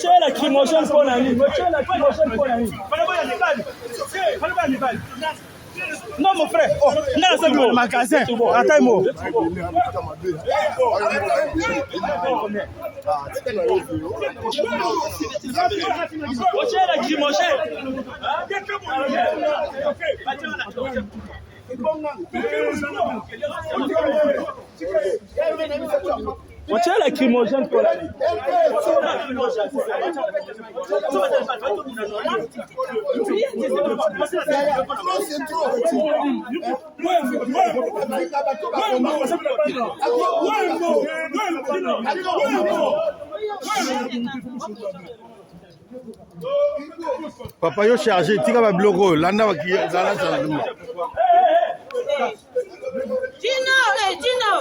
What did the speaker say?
Mochela la lacrymogène pour la nuit. Mochela la lacrymogène pour la nuit. Non, mon frère. Oh, non, c'est bon. Le magasin. Attends-moi. Mochela la lacrymogène. Mochela la lacrymogène pour la nuit. Papa yo chargé, tika ba bloco, landa ba ki zala sa nduma. Gino, Gino.